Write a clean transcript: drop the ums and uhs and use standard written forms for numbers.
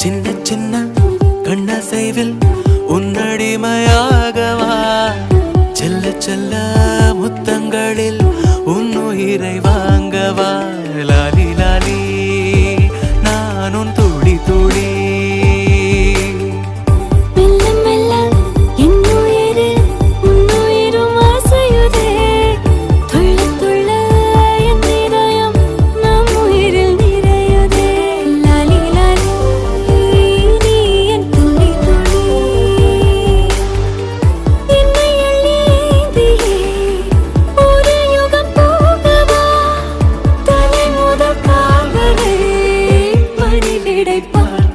சின்ன சின்ன கண்ணசைவில் உன்னடிமையாகவா செல்ல செல்ல முத்தங்களில் உன்னுயிரை வாங்கவா லாலி லாலி நானும் துளி துளி விடைப்பா